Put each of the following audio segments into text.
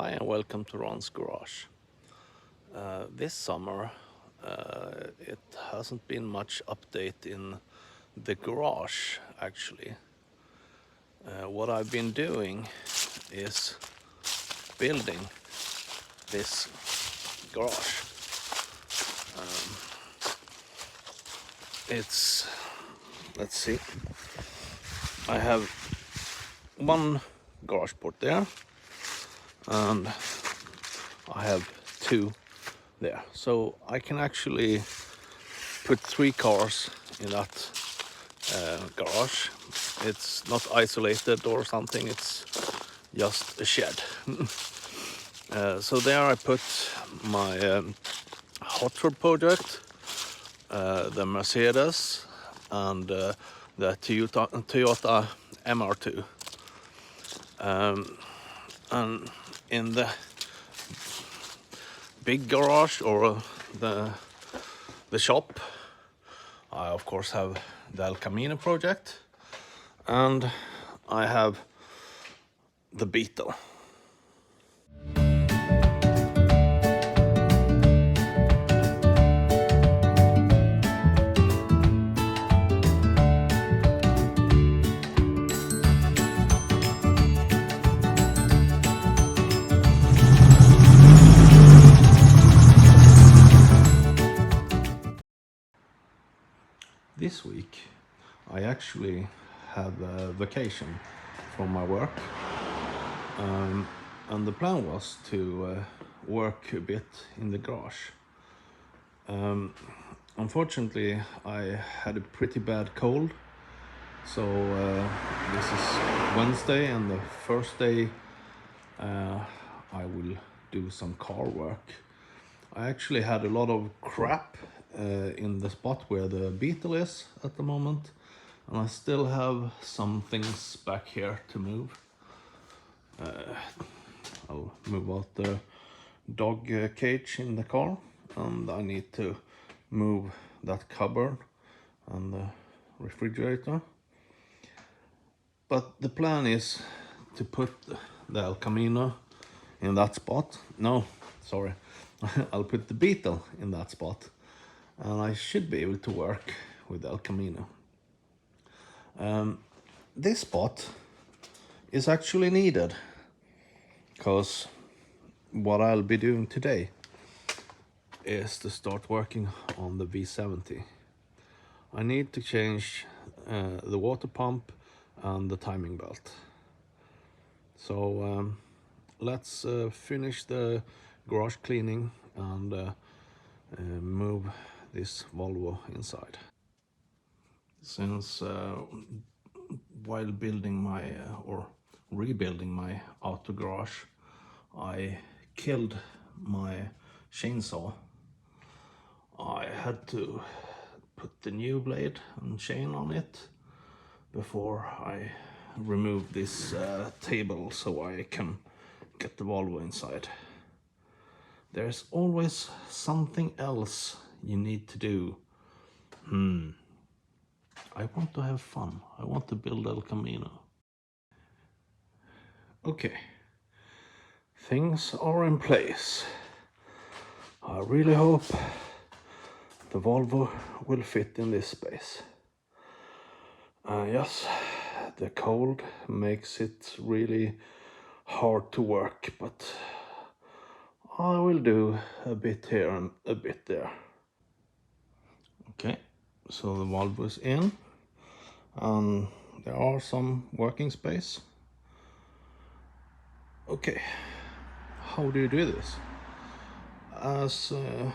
Hi and welcome to Ron's Garage. This summer it hasn't been much update in the garage actually. What I've been doing is building this garage. Let's see, I have one garage port there and I have two there, so I can actually put 3 cars in that garage. It's not isolated or something, it's just a shed. So there I put my hot rod project, the Mercedes and the Toyota MR2. And in the big garage or the shop, I of course have the El Camino project and I have the Beetle. This week I actually have a vacation from my work, and the plan was to work a bit in the garage. Unfortunately I had a pretty bad cold, so this is Wednesday and the first day I will do some car work. I actually had a lot of crap in the spot where the Beetle is at the moment, and I still have some things back here to move. I'll move out the dog cage in the car, and I need to move that cupboard and the refrigerator. But the plan is to put the El Camino in that spot. No, sorry. I'll put the Beetle in that spot, and I should be able to work with El Camino. This spot is actually needed, because what I'll be doing today is to start working on the V70. I need to change the water pump and the timing belt. So let's finish the garage cleaning and move this Volvo inside. Since while building my or rebuilding my auto garage, I killed my chainsaw. I had to put the new blade and chain on it before I remove this table so I can get the Volvo inside. There's always something else you need to do. I want to have fun. I want to build El Camino. Okay, things are in place. I really hope the Volvo will fit in this space. Yes, the cold makes it really hard to work, but I will do a bit here and a bit there. Okay, so the Volvo is in, and there are some working space. Okay, how do you do this? As I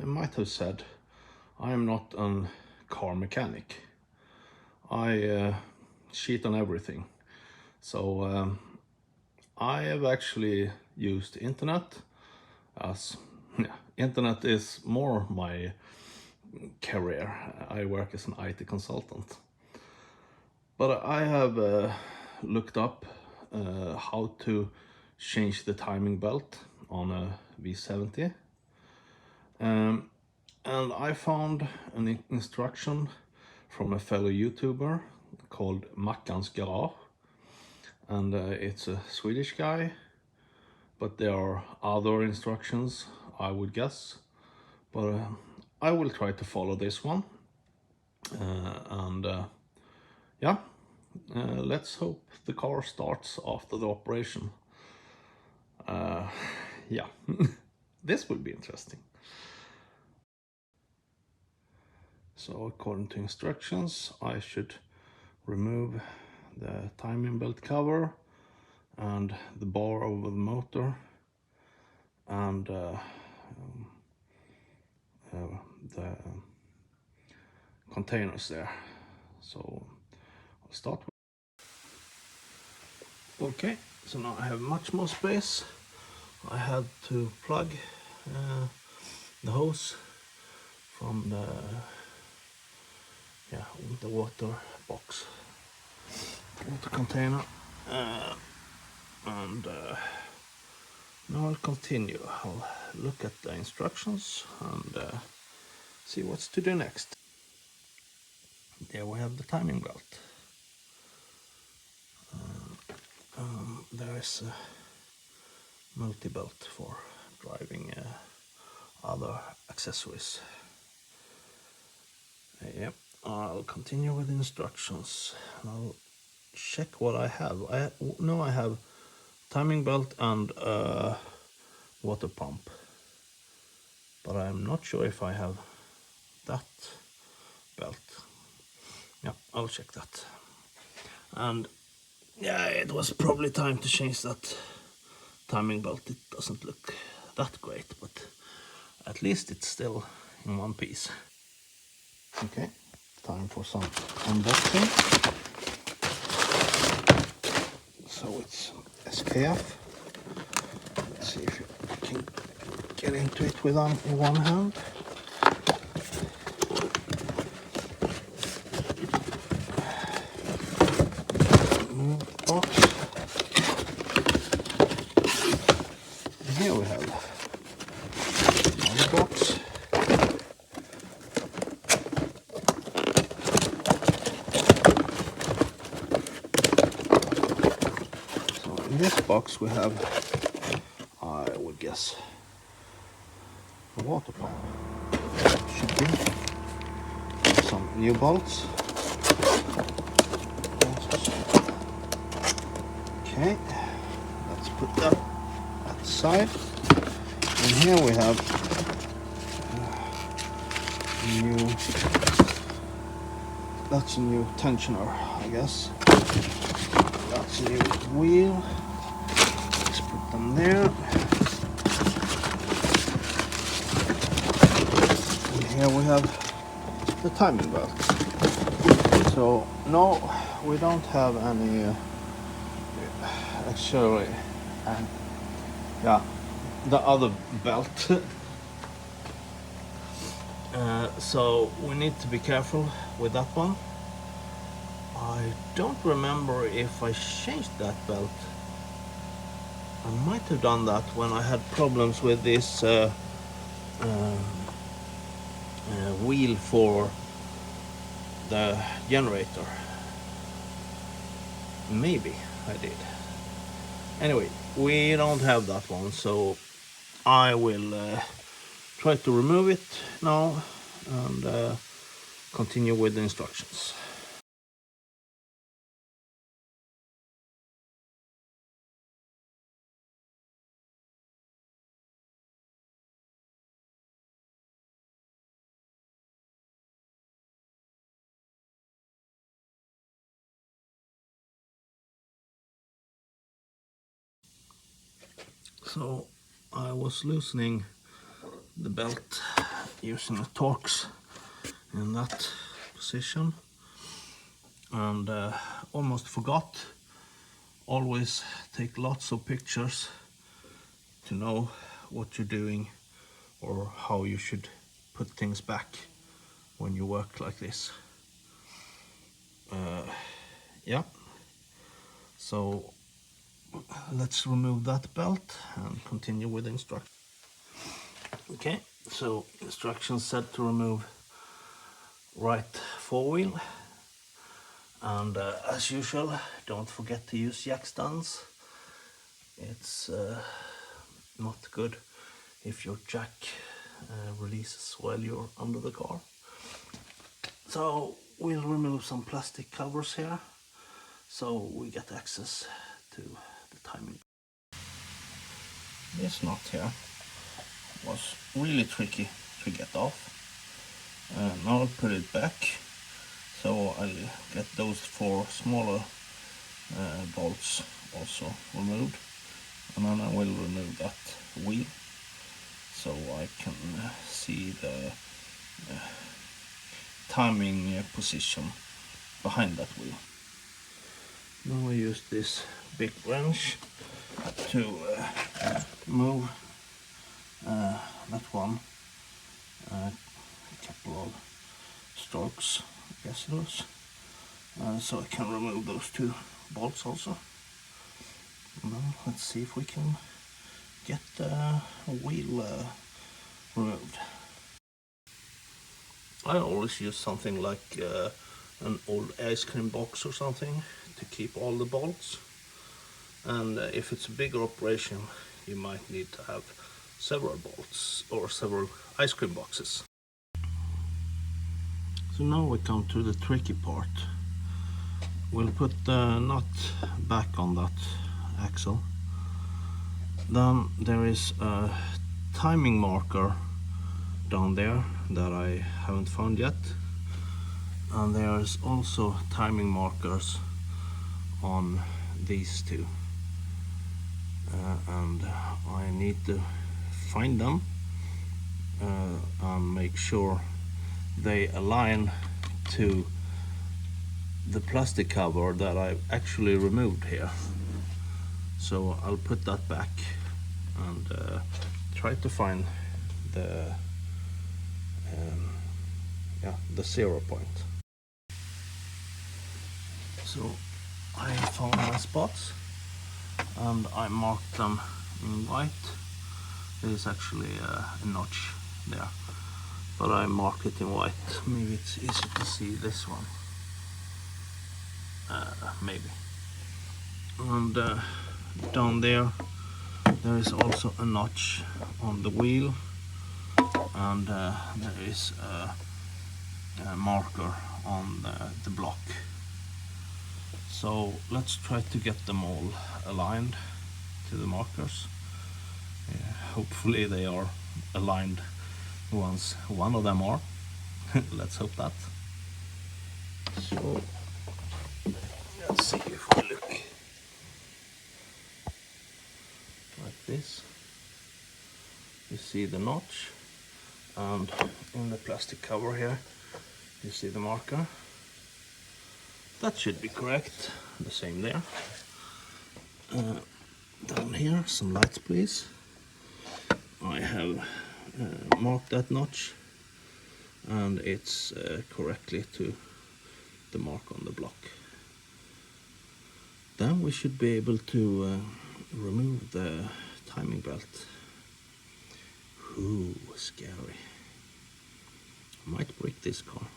might have said, I am not a car mechanic. I cheat on everything. So I have actually used internet, as internet is more my career. I work as an IT consultant. But I have looked up how to change the timing belt on a V70. And I found an instruction from a fellow YouTuber called Mackans Garage. And it's a Swedish guy but there are other instructions, I would guess. But I will try to follow this one. And yeah, let's hope the car starts after the operation. Yeah, this will be interesting. So according to instructions, I should remove the timing belt cover and the bar over the motor and the containers there. So I'll start with... Okay, so now I have much more space. I had to plug the hose from the water box, water container, and now I'll continue. I'll look at the instructions and see what's to do next. There we have the timing belt. There is a multi-belt for driving other accessories. Yep, I'll continue with instructions. I'll check what I have. I know I have timing belt and water pump, but I'm not sure if I have that belt. Yeah, I'll check that. And yeah, it was probably time to change that timing belt. It doesn't look that great, but at least it's still in one piece. Okay, time for some unboxing. So it's SKF. Let's see if you can get into it with one hand. Box. And here we have another box. So in this box we have, I would guess, a water pump. Should be some new bolts. Okay, let's put that aside. And here we have that's a new tensioner, I guess. That's a new wheel. Let's put them there. And here we have the timing belt. So no, we don't have any actually, yeah, the other belt. So we need to be careful with that one. I don't remember if I changed that belt. I might have done that when I had problems with this wheel for the generator. Maybe I did. Anyway, we don't have that one, so I will try to remove it now and continue with the instructions. So I was loosening the belt using the Torx in that position and almost forgot. Always take lots of pictures to know what you're doing or how you should put things back when you work like this. Yeah, so let's remove that belt and continue with the instructions. Okay, so instructions said to remove right forewheel, and as usual, don't forget to use jack stands. It's not good if your jack releases while you're under the car. So we'll remove some plastic covers here so we get access to the timing. This nut here was really tricky to get off. Now I'll put it back, so I'll get those 4 smaller bolts also removed, and then I will remove that wheel so I can see the timing position behind that wheel. Now I use this big wrench to move that one a couple of strokes, I guess it was, so I can remove those 2 bolts also. Now let's see if we can get the wheel removed. I always use something like an old ice cream box or something to keep all the bolts, and if it's a bigger operation you might need to have several bolts or several ice cream boxes. So now we come to the tricky part. We'll put the nut back on that axle. Then there is a timing marker down there that I haven't found yet, and there's also timing markers on these 2, and I need to find them and make sure they align to the plastic cover that I've actually removed here. So I'll put that back and try to find the 0 point. So I found my spots and I marked them in white. There is actually a notch there, but I marked it in white. Maybe it's easy to see this one. Maybe. And down there is also a notch on the wheel, and there is a marker on the block. So let's try to get them all aligned to the markers. Hopefully they are aligned once one of them are. Let's hope that. So let's see if we look like this. You see the notch, and in the plastic cover here you see the marker. That should be correct. The same there. Down here, some lights please. I have marked that notch, and it's correctly to the mark on the block. Then we should be able to remove the timing belt. Ooh, scary. I might break this car.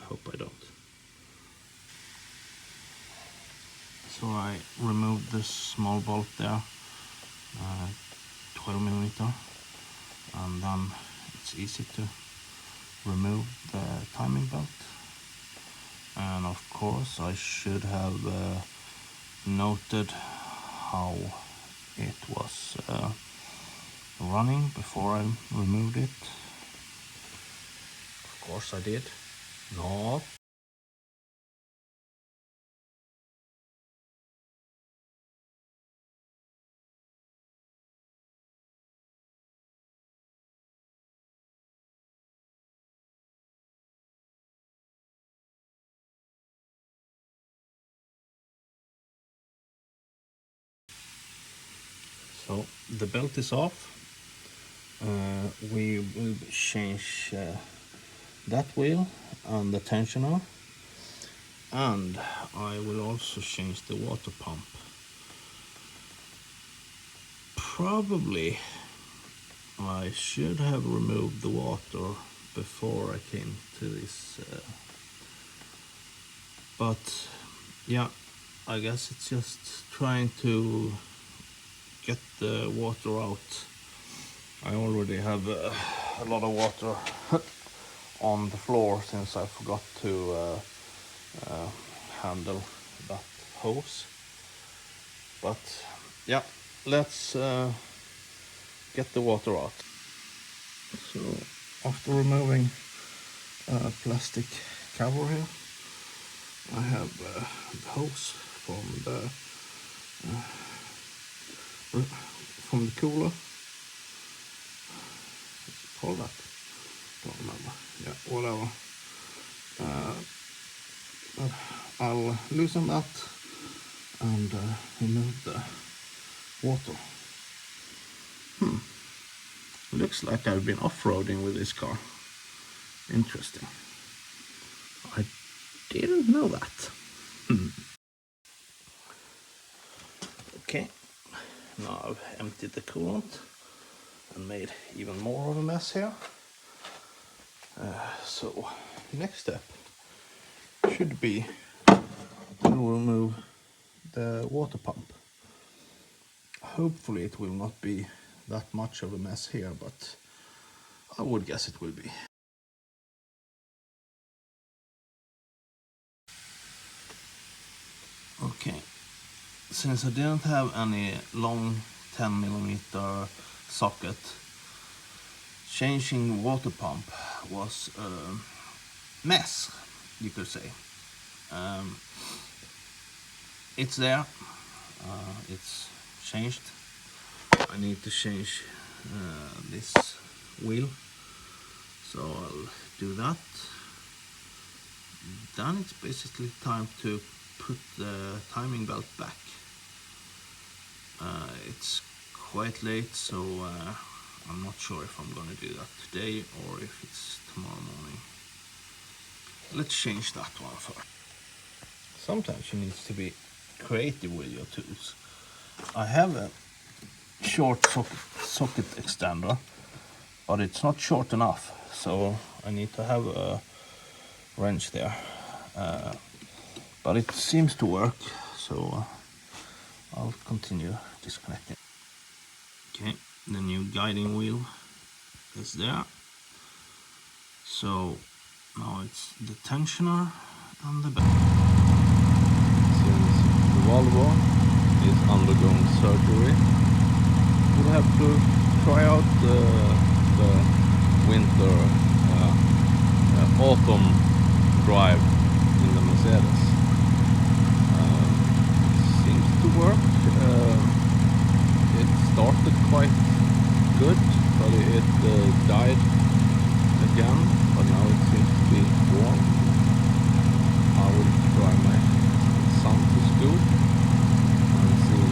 I hope I don't. So I removed this small bolt there, 12mm, and then it's easy to remove the timing belt. And of course I should have noted how it was running before I removed it. Of course I did. No. So the belt is off. We will change that wheel and the tensioner, and I will also change the water pump. Probably I should have removed the water before I came to this, but yeah, I guess it's just trying to get the water out. I already have a lot of water on the floor since I forgot to handle that hose. But yeah, let's get the water out. So after removing plastic cover here, I have the hose from the cooler. What's it called that? Don't remember. Yeah, whatever. I'll loosen that and remove the water. Looks like I've been off-roading with this car. Interesting. I didn't know that. Okay, now I've emptied the coolant and made even more of a mess here. So next step should be to remove the water pump. Hopefully it will not be that much of a mess here, but I would guess it will be. Okay, since I didn't have any long 10mm socket, changing water pump was a mess, you could say. It's there, it's changed. I need to change this wheel, so I'll do that. Then it's basically time to put the timing belt back. It's quite late, so I'm not sure if I'm gonna do that today or if it's tomorrow morning. Let's change that one first. Sometimes you need to be creative with your tools. I have a short socket extender, but it's not short enough, so I need to have a wrench there. But it seems to work, so I'll continue disconnecting. Okay, the new guiding wheel is there. So now it's the tensioner and the belt. Since the Volvo is undergoing surgery, we'll have to try out the winter autumn drive in the Mercedes. Seems to work. It started quite good, but it died again, but now it seems to be warm. I will try my son to school and see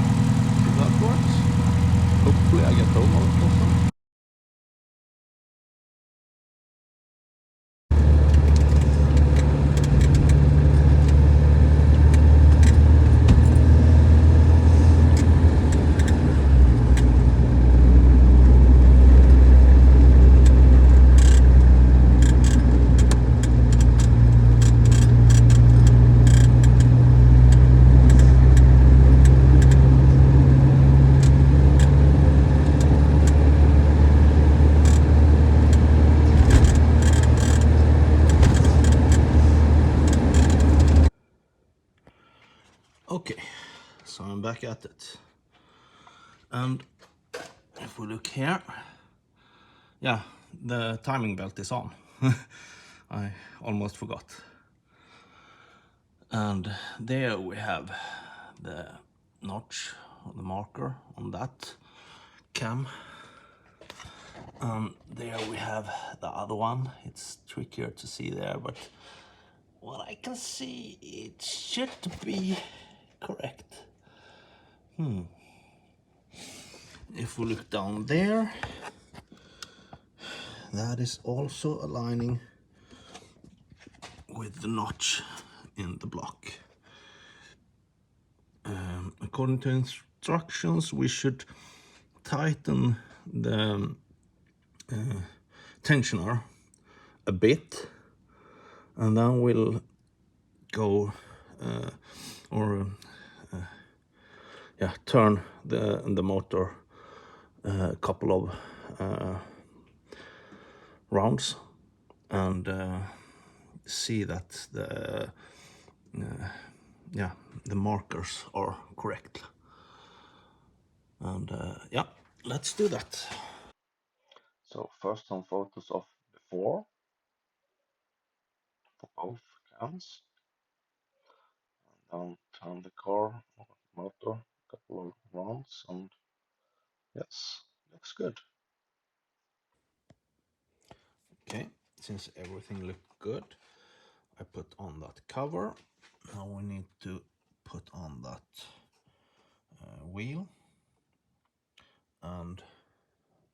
if that works. Hopefully I get home also. Okay, so I'm back at it, and if we look here, yeah, the timing belt is on. I almost forgot. And there we have the notch, or the marker on that cam. And there we have the other one. It's trickier to see there, but what I can see, it should be correct. If we look down there, that is also aligning with the notch in the block. According to instructions, we should tighten the tensioner a bit, and then we'll go turn the motor a couple of rounds and see that the markers are correct. And let's do that. So first some photos of before for both cans. And turn the car or motor a couple of rounds, and yes, looks good. Okay, since everything looked good, I put on that cover. Now we need to put on that wheel and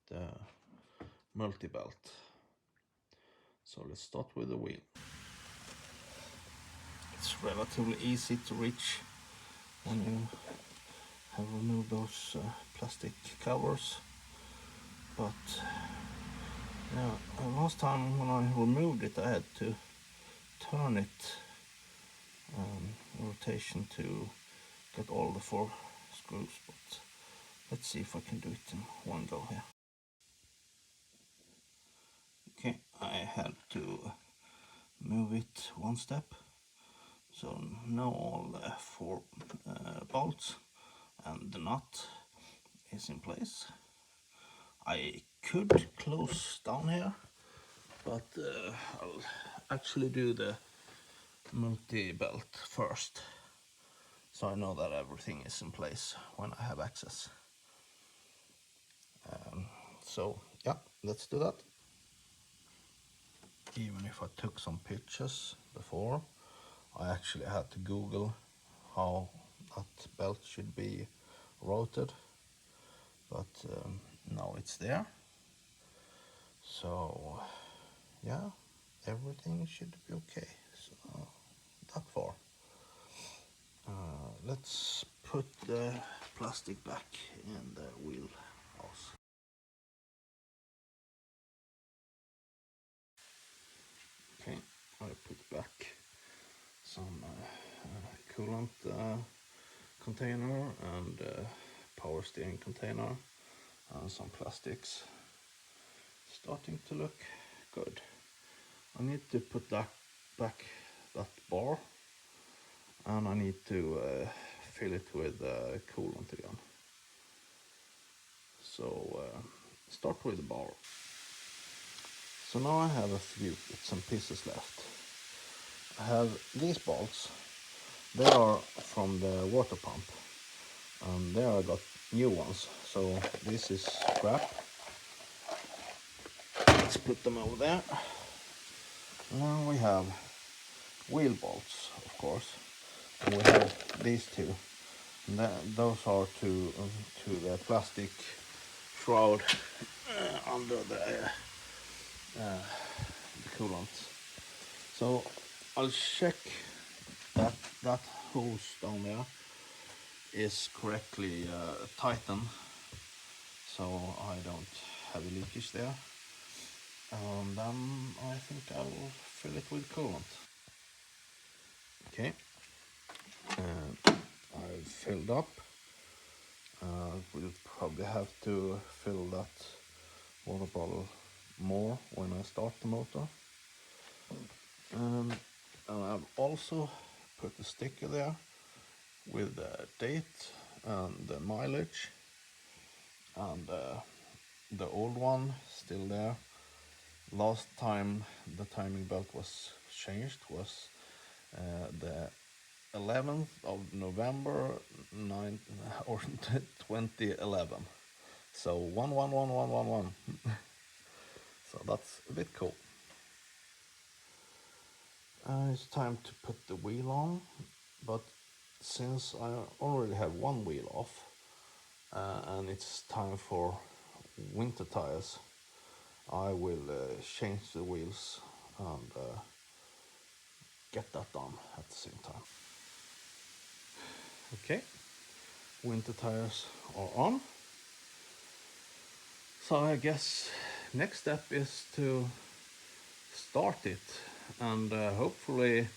the multi-belt. So let's start with the wheel. It's relatively easy to reach when you have removed those plastic covers, but last time when I removed it I had to turn it rotation to get all the 4 screws, but let's see if I can do it in one go here. Okay, I had to move it one step, so now all the 4 bolts and the nut is in place. I could close down here, but I'll actually do the multi-belt first, so I know that everything is in place when I have access. So yeah, let's do that. Even if I took some pictures before, I actually had to Google how that belt should be routed, but now it's there. So yeah, everything should be okay. So that far. Let's put the plastic back in the wheelhouse. Okay, I put back some coolant container and power steering container and some plastics. Starting to look good. I need to put that back that bar, and I need to fill it with coolant again. So start with the bar. So now I have a few bits and pieces left. I have these bolts. They are from the water pump, and there I got new ones. So this is scrap. Let's put them over there. Now we have wheel bolts, of course, and we have these two. And those are to the plastic shroud under the coolant. So I'll check that that hose down there is correctly tightened, so I don't have a leakage there. And then I think I'll fill it with coolant. Okay, I've filled up. We'll probably have to fill that water bottle more when I start the motor. And I've also put a sticker there with the date and the mileage, and the old one still there. Last time the timing belt was changed was the 11th of November 2011. So 111111. So that's a bit cool. It's time to put the wheel on, but since I already have one wheel off and it's time for winter tires, I will change the wheels and get that done at the same time. Okay, winter tires are on. So I guess next step is to start it, and hopefully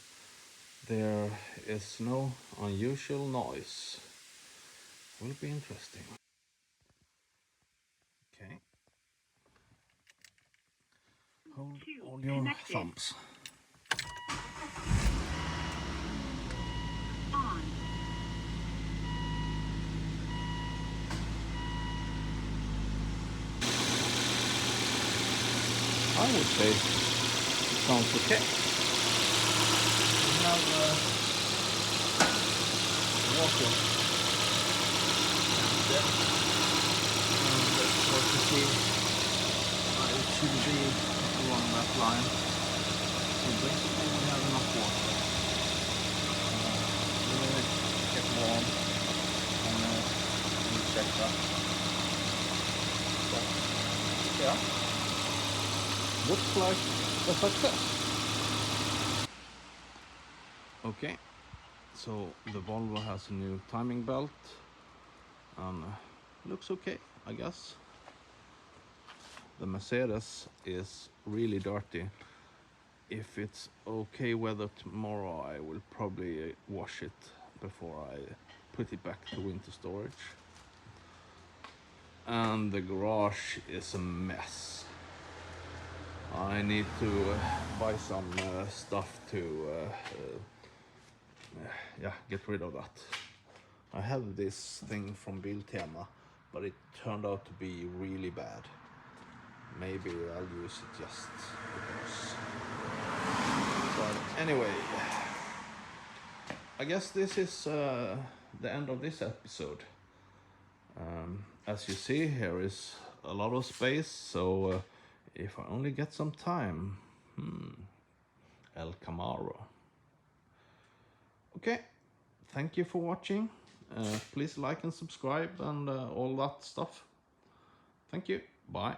there is no unusual noise. Will be interesting. Okay. Hold all your thumbs. On. I would say it sounds okay. We have water and that's hard to see. It should be along that line. So basically we have enough water. We'll get warm and we'll check that. So, yeah, looks like a success. Okay, so the Volvo has a new timing belt and looks okay, I guess. The Mercedes is really dirty. If it's okay weather tomorrow, I will probably wash it before I put it back to winter storage. And the garage is a mess. I need to buy some stuff to yeah, get rid of that. I have this thing from Biltema, but it turned out to be really bad. Maybe I'll use it just because. But anyway, I guess this is the end of this episode. As you see, here is a lot of space, so if I only get some time, El Camaro. Okay, thank you for watching. Please like and subscribe and all that stuff. Thank you. Bye.